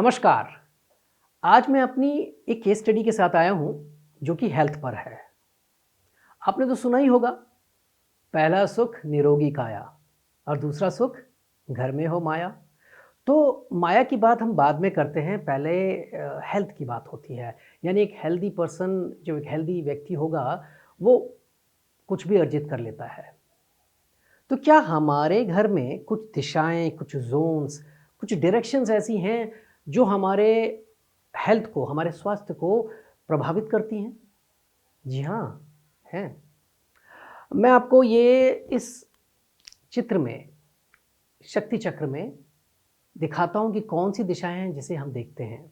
नमस्कार। आज मैं अपनी एक केस स्टडी के साथ आया हूँ जो कि हेल्थ पर है। आपने तो सुना ही होगा, पहला सुख निरोगी काया और दूसरा सुख घर में हो माया। तो माया की बात हम बाद में करते हैं, पहले हेल्थ की बात होती है। यानी एक हेल्दी पर्सन, जो एक हेल्दी व्यक्ति होगा, वो कुछ भी अर्जित कर लेता है। तो क्या हमारे घर में कुछ दिशाएं, कुछ जोन्स, कुछ डायरेक्शंस ऐसी हैं जो हमारे हेल्थ को, हमारे स्वास्थ्य को प्रभावित करती हैं? जी हाँ, हैं। मैं आपको ये इस चित्र में, शक्ति चक्र में दिखाता हूँ कि कौन सी दिशाएं हैं जिसे हम देखते हैं।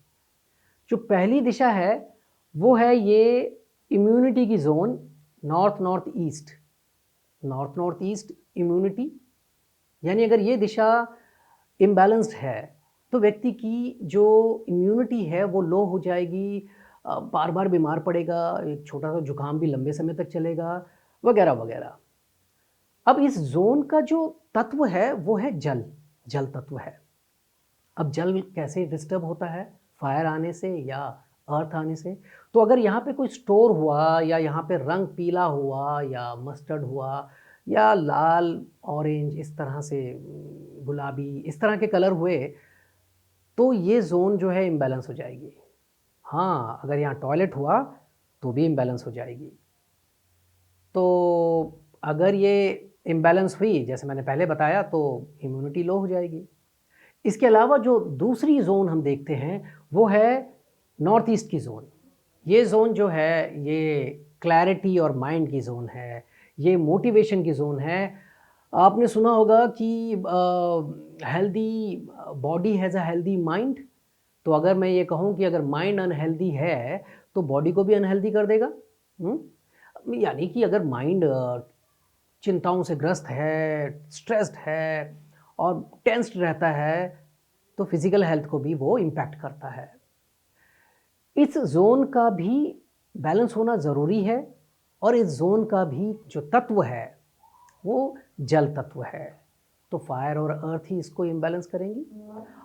जो पहली दिशा है वो है ये इम्यूनिटी की zone, north north east. North north east immunity, यानी अगर ये दिशा इम्बैलेंस्ड है तो व्यक्ति की जो इम्यूनिटी है वो लो हो जाएगी, बार बार बीमार पड़ेगा, एक छोटा सा जुकाम भी लंबे समय तक चलेगा, वगैरह वगैरह। अब इस जोन का जो तत्व है वो है जल, जल तत्व है। अब जल कैसे डिस्टर्ब होता है? फायर आने से या अर्थ आने से। तो अगर यहाँ पे कोई स्टोर हुआ, या यहाँ पे रंग पीला हुआ या मस्टर्ड हुआ या लाल ऑरेंज, इस तरह से गुलाबी, इस तरह के कलर हुए, तो ये जोन जो है इम्बैलेंस हो जाएगी। हाँ, अगर यहाँ टॉयलेट हुआ तो भी इम्बैलेंस हो जाएगी। तो अगर ये इम्बैलेंस हुई, जैसे मैंने पहले बताया, तो इम्यूनिटी लो हो जाएगी। इसके अलावा जो दूसरी जोन हम देखते हैं वो है नॉर्थ ईस्ट की जोन। ये जोन जो है ये क्लैरिटी और माइंड की जोन है, ये मोटिवेशन की जोन है। आपने सुना होगा कि healthy body has a healthy mind. तो अगर मैं ये कहूँ कि अगर माइंड अनहेल्दी है तो बॉडी को भी अनहेल्दी कर देगा। यानी कि अगर माइंड चिंताओं से ग्रस्त है, स्ट्रेस्ड है और टेंस्ड रहता है, तो फिजिकल हेल्थ को भी वो इम्पैक्ट करता है। इस जोन का भी बैलेंस होना ज़रूरी है, और इस जोन का भी जो तत्व है वो जल तत्व है। तो फायर और अर्थ ही इसको इम्बैलेंस करेंगी।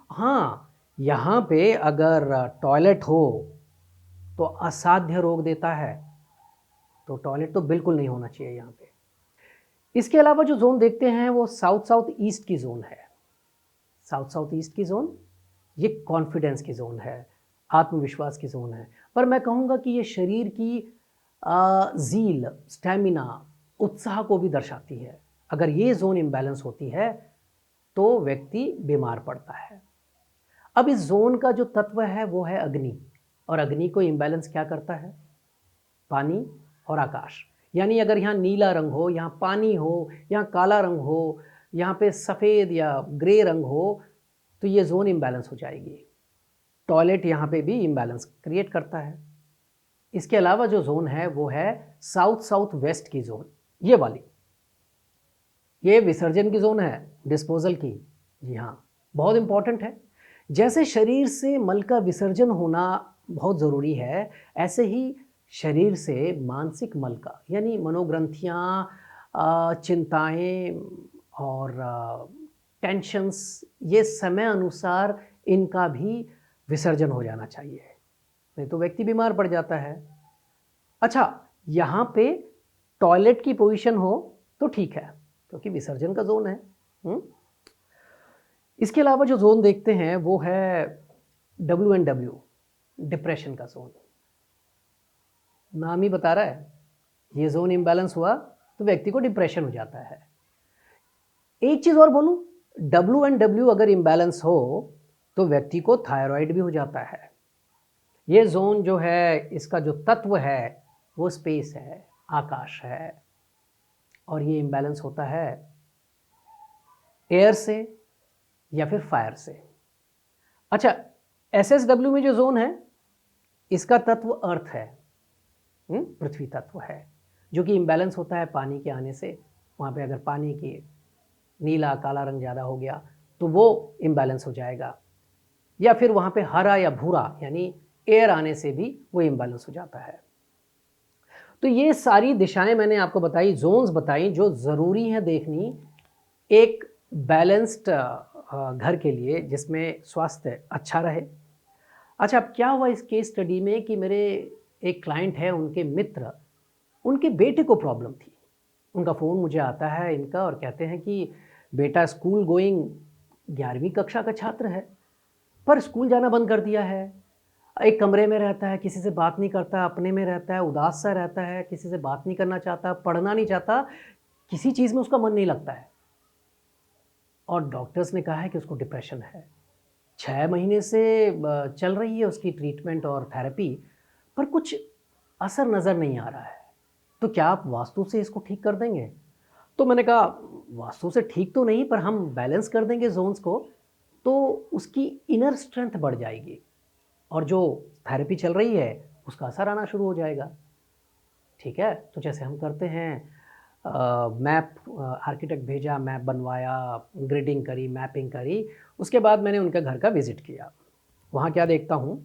हाँ, यहाँ पे अगर टॉयलेट हो तो असाध्य रोग देता है, तो टॉयलेट तो बिल्कुल नहीं होना चाहिए यहाँ पे। इसके अलावा जो जोन देखते हैं वो साउथ साउथ ईस्ट की जोन है। साउथ साउथ ईस्ट की जोन ये कॉन्फिडेंस की जोन है, आत्मविश्वास की जोन है। पर मैं कहूँगा कि ये शरीर की ज़ील, स्टैमिना, उत्साह को भी दर्शाती है। अगर ये जोन इम्बैलेंस होती है तो व्यक्ति बीमार पड़ता है। अब इस जोन का जो तत्व है वो है अग्नि, और अग्नि को इम्बैलेंस क्या करता है? पानी और आकाश। यानी अगर यहाँ नीला रंग हो, यहाँ पानी हो, यहाँ काला रंग हो, यहाँ पे सफ़ेद या ग्रे रंग हो, तो ये जोन इम्बैलेंस हो जाएगी। टॉयलेट यहाँ पे भी इम्बैलेंस क्रिएट करता है। इसके अलावा जो जोन है वो है साउथ साउथ वेस्ट की जोन, ये वाली। ये विसर्जन की जोन है, डिस्पोजल की। जी हाँ, बहुत इंपॉर्टेंट है। जैसे शरीर से मल का विसर्जन होना बहुत ज़रूरी है, ऐसे ही शरीर से मानसिक मल का, यानी मनोग्रंथियाँ, चिंताएं और टेंशन्स, ये समय अनुसार इनका भी विसर्जन हो जाना चाहिए, नहीं तो व्यक्ति बीमार पड़ जाता है। अच्छा, यहाँ पे टॉयलेट की पोजीशन हो तो ठीक है, क्योंकि विसर्जन का जोन है। इसके अलावा जो जोन देखते हैं वो है WNW, डिप्रेशन का जोन। नाम ही बता रहा है, ये जोन इम्बैलेंस हुआ तो व्यक्ति को डिप्रेशन हो जाता है। एक चीज़ और बोलूँ, WNW अगर इम्बैलेंस हो तो व्यक्ति को थायराइड भी हो जाता है। ये जोन जो है, इसका जो तत्व है वो स्पेस है, आकाश है, और ये इम्बैलेंस होता है एयर से या फिर फायर से। अच्छा, SSW में जो जोन है इसका तत्व अर्थ है, पृथ्वी तत्व है, जो कि इम्बैलेंस होता है पानी के आने से। वहाँ पे अगर पानी की नीला काला रंग ज़्यादा हो गया तो वो इम्बैलेंस हो जाएगा, या फिर वहाँ पे हरा या भूरा, यानी एयर आने से भी वो इम्बैलेंस हो जाता है। तो ये सारी दिशाएं मैंने आपको बताई, जोन्स बताई, जो ज़रूरी हैं देखनी एक बैलेंस्ड घर के लिए, जिसमें स्वास्थ्य अच्छा रहे, अच्छा, अब क्या हुआ इस केस स्टडी में कि मेरे एक क्लाइंट है, उनके मित्र, उनके बेटे को प्रॉब्लम थी। उनका फ़ोन मुझे आता है इनका और कहते हैं कि बेटा स्कूल गोइंग 11वीं कक्षा का छात्र है, पर स्कूल जाना बंद कर दिया है। एक कमरे में रहता है, किसी से बात नहीं करता, अपने में रहता है, उदास सा रहता है, किसी से बात नहीं करना चाहता, पढ़ना नहीं चाहता, किसी चीज़ में उसका मन नहीं लगता है। और डॉक्टर्स ने कहा है कि उसको डिप्रेशन है। 6 महीने से चल रही है उसकी ट्रीटमेंट और थेरेपी, पर कुछ असर नज़र नहीं आ रहा है। तो क्या आप वास्तु से इसको ठीक कर देंगे? तो मैंने कहा वास्तु से ठीक तो नहीं, पर हम बैलेंस कर देंगे ज़ोन्स को, तो उसकी इनर स्ट्रेंथ बढ़ जाएगी और जो थेरेपी चल रही है उसका असर आना शुरू हो जाएगा। ठीक है? तो जैसे हम करते हैं, मैप, आर्किटेक्ट भेजा, मैप बनवाया, ग्रिडिंग करी, मैपिंग करी, उसके बाद मैंने उनके घर का विज़िट किया। वहाँ क्या देखता हूँ,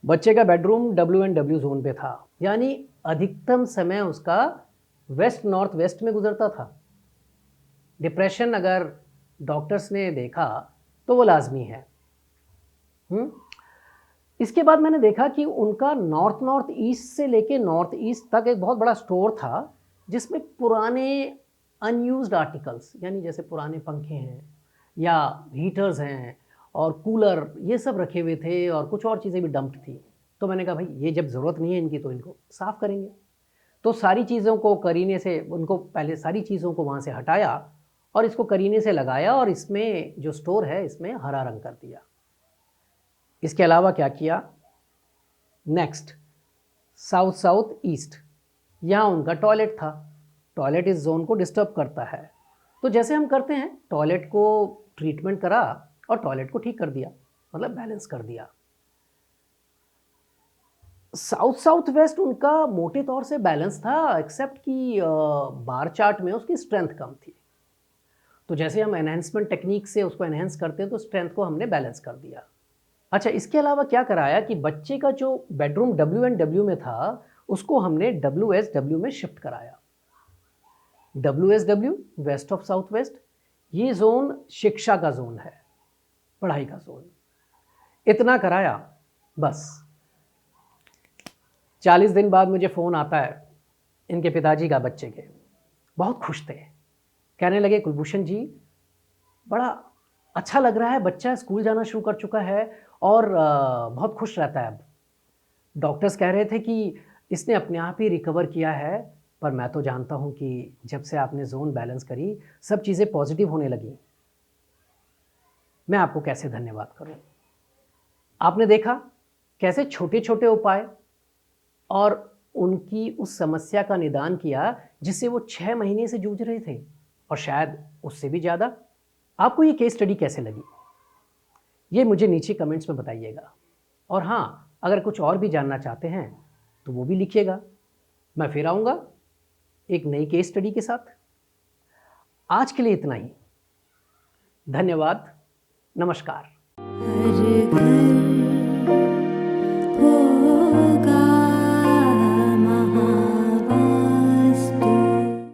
बच्चे का बेडरूम WNW ज़ोन पे था, यानी अधिकतम समय उसका वेस्ट नॉर्थ वेस्ट में गुजरता था। डिप्रेशन अगर डॉक्टर्स ने देखा तो वो लाजमी है। इसके बाद मैंने देखा कि उनका नॉर्थ नॉर्थ ईस्ट से लेके नॉर्थ ईस्ट तक एक बहुत बड़ा स्टोर था, जिसमें पुराने अनयूज्ड आर्टिकल्स, यानी जैसे पुराने पंखे हैं या हीटर्स हैं और कूलर, ये सब रखे हुए थे और कुछ और चीज़ें भी डंप्ड थी। तो मैंने कहा भाई ये जब ज़रूरत नहीं है इनकी तो इनको साफ़ करेंगे। तो सारी चीज़ों को करीने से, उनको पहले सारी चीज़ों को वहाँ से हटाया और इसको करीने से लगाया और इसमें जो स्टोर है इसमें हरा रंग कर दिया। इसके अलावा क्या किया, नेक्स्ट साउथ साउथ ईस्ट, यहाँ उनका टॉयलेट था। टॉयलेट इस जोन को डिस्टर्ब करता है, तो जैसे हम करते हैं टॉयलेट को ट्रीटमेंट करा और टॉयलेट को ठीक कर दिया, मतलब बैलेंस कर दिया। साउथ साउथ वेस्ट उनका मोटे तौर से बैलेंस था, एक्सेप्ट कि बार चार्ट में उसकी स्ट्रेंथ कम थी। तो जैसे हम एनहेंसमेंट टेक्निक से उसको एनहेंस करते हैं तो स्ट्रेंथ को हमने बैलेंस कर दिया। अच्छा, इसके अलावा क्या कराया कि बच्चे का जो बेडरूम WNW में था उसको हमने WSW में शिफ्ट कराया। WSW west of south west, ये जोन शिक्षा का जोन है, पढ़ाई का जोन। इतना कराया, बस 40 दिन बाद मुझे फ़ोन आता है इनके पिताजी का बच्चे के। बहुत खुश थे, कहने लगे कुलभूषण जी बड़ा अच्छा लग रहा है, बच्चा स्कूल जाना शुरू कर चुका है और बहुत खुश रहता है अब। डॉक्टर्स कह रहे थे कि इसने अपने आप ही रिकवर किया है, पर मैं तो जानता हूँ कि जब से आपने जोन बैलेंस करी सब चीज़ें पॉजिटिव होने लगी। मैं आपको कैसे धन्यवाद करूँ। आपने देखा कैसे छोटे छोटे उपाय और उनकी उस समस्या का निदान किया जिससे वो 6 महीने से जूझ रहे थे और शायद उससे भी ज़्यादा। आपको ये केस स्टडी कैसे लगी, ये मुझे नीचे कमेंट्स में बताइएगा। और हाँ, अगर कुछ और भी जानना चाहते हैं तो वो भी लिखिएगा। मैं फिर आऊँगा एक नई केस स्टडी के साथ। आज के लिए इतना ही। धन्यवाद, नमस्कार।